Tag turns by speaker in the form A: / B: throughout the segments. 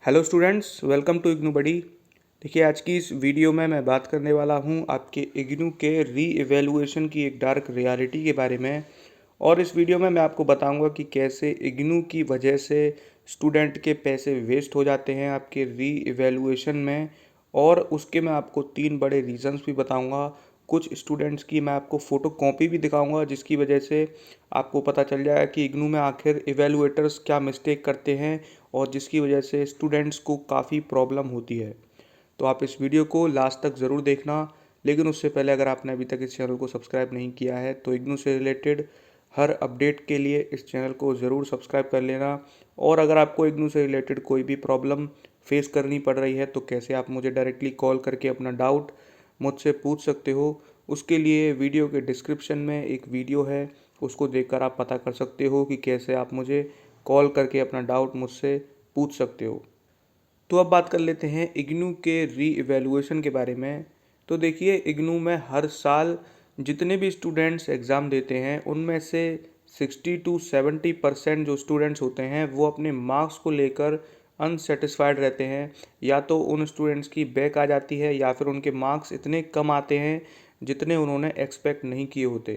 A: Hello students, welcome to IGNOU buddy. देखिए, आज की इस वीडियो में मैं बात करने वाला हूं आपके इग्नू के री इवैल्यूएशन की एक डार्क रियलिटी के बारे में। और इस वीडियो में मैं आपको बताऊंगा कि कैसे इग्नू की वजह से स्टूडेंट के पैसे वेस्ट हो जाते हैं आपके री इवैल्यूएशन में। और उसके मैं आपको 3 बड़े रीजंस भी बताऊंगा। कुछ स्टूडेंट्स की मैं आपको फ़ोटो कॉपी भी दिखाऊंगा, जिसकी वजह से आपको पता चल जाएगा कि इग्नू में आखिर इवैल्यूएटर्स क्या मिस्टेक करते हैं और जिसकी वजह से स्टूडेंट्स को काफ़ी प्रॉब्लम होती है। तो आप इस वीडियो को लास्ट तक ज़रूर देखना। लेकिन उससे पहले अगर आपने अभी तक इस चैनल को सब्सक्राइब नहीं किया है तो इग्नू से रिलेटेड हर अपडेट के लिए इस चैनल को ज़रूर सब्सक्राइब कर लेना। और अगर आपको इग्नू से रिलेटेड कोई भी प्रॉब्लम फेस करनी पड़ रही है तो कैसे आप मुझे डायरेक्टली कॉल करके अपना डाउट मुझसे पूछ सकते हो। उसके लिए वीडियो के डिस्क्रिप्शन में एक वीडियो है, उसको देखकर आप पता कर सकते हो कि कैसे आप मुझे कॉल करके अपना डाउट मुझसे पूछ सकते हो। तो अब बात कर लेते हैं इग्नू के री इवैल्यूएशन के बारे में। तो देखिए, इग्नू में हर साल जितने भी स्टूडेंट्स एग्ज़ाम देते हैं उनमें से 60 to 70% जो स्टूडेंट्स होते हैं वो अपने मार्क्स को लेकर अनसेटिस्फाइड रहते हैं। या तो उन स्टूडेंट्स की बैक आ जाती है या फिर उनके मार्क्स इतने कम आते हैं जितने उन्होंने एक्सपेक्ट नहीं किए होते।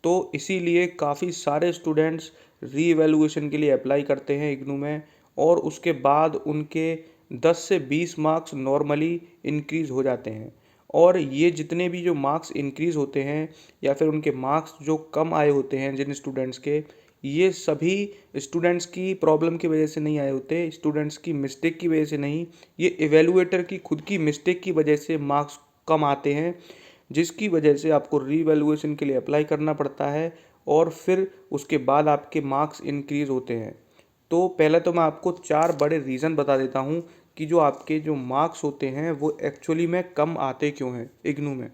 A: तो इसीलिए काफ़ी सारे स्टूडेंट्स री इवैल्यूएशन के लिए अप्लाई करते हैं इग्नू में। और उसके बाद उनके 10 से 20 मार्क्स नॉर्मली इंक्रीज़ हो जाते हैं। और ये जितने भी जो मार्क्स इंक्रीज़ होते हैं या फिर उनके मार्क्स जो कम आए होते हैं जिन स्टूडेंट्स के, ये सभी स्टूडेंट्स की प्रॉब्लम की वजह से नहीं आए होते, स्टूडेंट्स की मिस्टेक की वजह से नहीं। ये इवैल्यूएटर की खुद की मिस्टेक की वजह से मार्क्स कम आते हैं, जिसकी वजह से आपको रीवैल्यूएशन के लिए अप्लाई करना पड़ता है और फिर उसके बाद आपके मार्क्स इंक्रीज़ होते हैं। तो पहले तो मैं आपको 4 बड़े रीज़न बता देता हूँ कि जो आपके जो मार्क्स होते हैं वो एक्चुअली में कम आते क्यों हैं इग्नू में।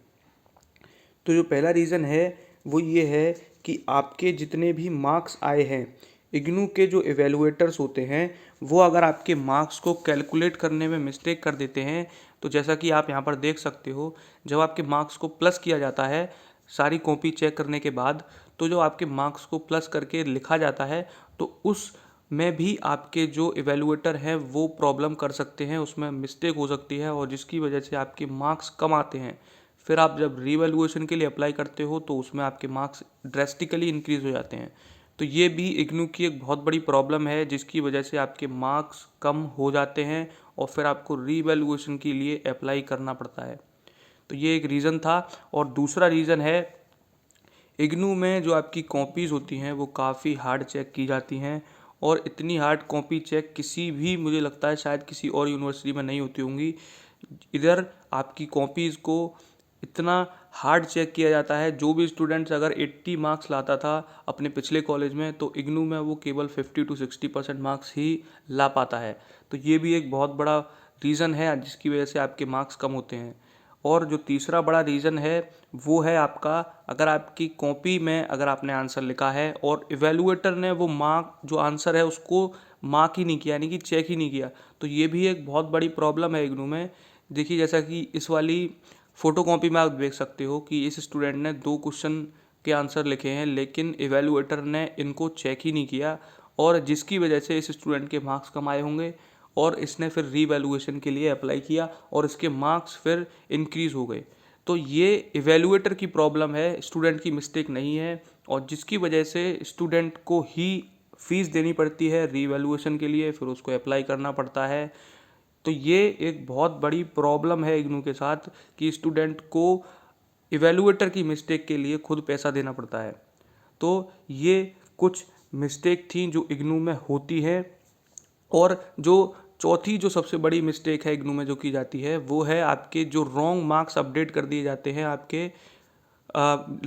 A: तो जो पहला रीज़न है वो ये है कि आपके जितने भी मार्क्स आए हैं, इग्नू के जो इवैल्यूएटर्स होते हैं वो अगर आपके मार्क्स को कैलकुलेट करने में मिस्टेक कर देते हैं। तो जैसा कि आप यहाँ पर देख सकते हो, जब आपके मार्क्स को प्लस किया जाता है सारी कॉपी चेक करने के बाद, तो जो आपके मार्क्स को प्लस करके लिखा जाता है तो उस में भी आपके जो इवैल्यूएटर हैं वो प्रॉब्लम कर सकते हैं, उसमें मिस्टेक हो सकती है और जिसकी वजह से आपके मार्क्स कम आते हैं। फिर आप जब रीवैल्यूएशन के लिए अप्लाई करते हो तो उसमें आपके मार्क्स ड्रेस्टिकली इंक्रीज़ हो जाते हैं। तो ये भी इग्नू की एक बहुत बड़ी प्रॉब्लम है जिसकी वजह से आपके मार्क्स कम हो जाते हैं और फिर आपको रीवैल्यूएशन के लिए अप्लाई करना पड़ता है। तो ये एक रीज़न था। और दूसरा रीज़न है, इग्नू में जो आपकी कॉपीज़ होती हैं वो काफ़ी हार्ड चेक की जाती हैं। और इतनी हार्ड कॉपी चेक किसी भी, मुझे लगता है शायद किसी और यूनिवर्सिटी में नहीं होती होंगी। इधर आपकी कॉपीज़ को इतना हार्ड चेक किया जाता है, जो भी स्टूडेंट्स अगर 80 मार्क्स लाता था अपने पिछले कॉलेज में तो इग्नू में वो केवल 50 to 60% मार्क्स ही ला पाता है। तो ये भी एक बहुत बड़ा रीज़न है जिसकी वजह से आपके मार्क्स कम होते हैं। और जो तीसरा बड़ा रीज़न है वो है आपका, अगर आपकी कॉपी में अगर आपने आंसर लिखा है और इवैल्यूएटर ने वो मार्क जो आंसर है उसको मार्क ही नहीं किया, यानी कि चेक ही नहीं किया, तो ये भी एक बहुत बड़ी प्रॉब्लम है इग्नू में। देखिए, जैसा कि इस वाली फ़ोटो कॉपी में आप देख सकते हो कि इस स्टूडेंट ने 2 क्वेश्चन के आंसर लिखे हैं लेकिन इवैल्यूएटर ने इनको चेक ही नहीं किया और जिसकी वजह से इस स्टूडेंट के मार्क्स कम आए होंगे। और इसने फिर रीवैल्यूएशन के लिए अप्लाई किया और इसके मार्क्स फिर इंक्रीज़ हो गए। तो ये इवैल्यूएटर की प्रॉब्लम है, स्टूडेंट की मिस्टेक नहीं है। और जिसकी वजह से स्टूडेंट को ही फीस देनी पड़ती है रीवैल्यूएशन के लिए, फिर उसको अप्लाई करना पड़ता है। तो ये एक बहुत बड़ी प्रॉब्लम है इग्नू के साथ कि स्टूडेंट को इवैल्यूएटर की मिस्टेक के लिए खुद पैसा देना पड़ता है। तो ये कुछ मिस्टेक थी जो इग्नू में होती है। और जो चौथी जो सबसे बड़ी मिस्टेक है इग्नू में जो की जाती है वो है आपके जो रॉन्ग मार्क्स अपडेट कर दिए जाते हैं आपके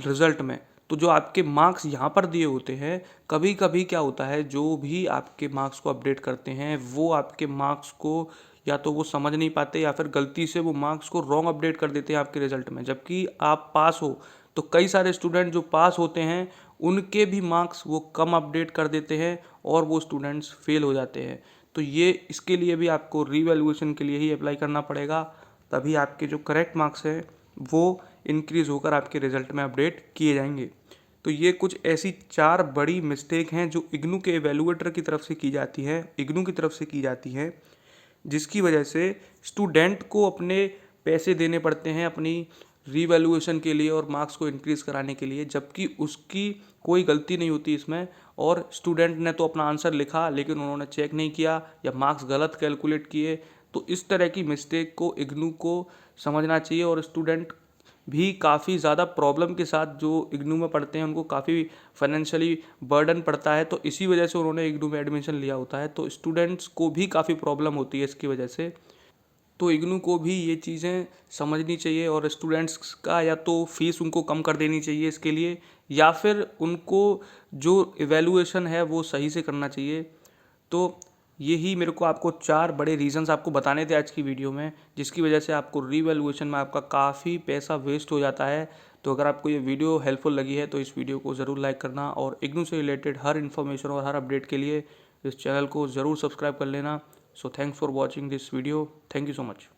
A: रिज़ल्ट में। तो जो आपके मार्क्स यहाँ पर दिए होते हैं, कभी कभी क्या होता है, जो भी आपके मार्क्स को अपडेट करते हैं वो आपके मार्क्स को या तो वो समझ नहीं पाते या फिर गलती से वो मार्क्स को रॉन्ग अपडेट कर देते हैं आपके रिज़ल्ट में, जबकि आप पास हो। तो कई सारे स्टूडेंट जो पास होते हैं उनके भी मार्क्स वो कम अपडेट कर देते हैं और वो स्टूडेंट्स फेल हो जाते हैं। तो ये इसके लिए भी आपको रीवैल्यूएशन के लिए ही अप्लाई करना पड़ेगा, तभी आपके जो करेक्ट मार्क्स हैं वो इंक्रीज़ होकर आपके रिज़ल्ट में अपडेट किए जाएंगे। तो ये कुछ ऐसी 4 बड़ी मिस्टेक हैं जो इग्नू के इवैल्यूएटर की तरफ से की जाती हैं, इग्नू की तरफ से की जाती हैं, जिसकी वजह से स्टूडेंट को अपने पैसे देने पड़ते हैं अपनी रीवैल्यूएशन के लिए और मार्क्स को इंक्रीज़ कराने के लिए, जबकि उसकी कोई गलती नहीं होती इसमें। और स्टूडेंट ने तो अपना आंसर लिखा लेकिन उन्होंने चेक नहीं किया या मार्क्स गलत कैलकुलेट किए। तो इस तरह की मिस्टेक को इग्नू को समझना चाहिए, और स्टूडेंट भी काफ़ी ज़्यादा प्रॉब्लम के साथ जो इग्नू में पढ़ते हैं उनको काफ़ी फाइनेंशियली बर्डन पड़ता है, तो इसी वजह से उन्होंने इग्नू में एडमिशन लिया होता है। तो स्टूडेंट्स को भी काफ़ी प्रॉब्लम होती है इसकी वजह से। तो इग्नू को भी ये चीज़ें समझनी चाहिए और स्टूडेंट्स का या तो फीस उनको कम कर देनी चाहिए इसके लिए, या फिर उनको जो इवैल्यूएशन है वो सही से करना चाहिए। तो यही मेरे को आपको 4 बड़े रीज़न्स आपको बताने थे आज की वीडियो में, जिसकी वजह से आपको रीवैल्यूएशन में आपका काफ़ी पैसा वेस्ट हो जाता है। तो अगर आपको ये वीडियो हेल्पफुल लगी है तो इस वीडियो को ज़रूर लाइक करना, और इग्नू से रिलेटेड हर इन्फॉर्मेशन और हर अपडेट के लिए इस चैनल को ज़रूर सब्सक्राइब कर लेना। So thanks for watching this video. Thank you so much.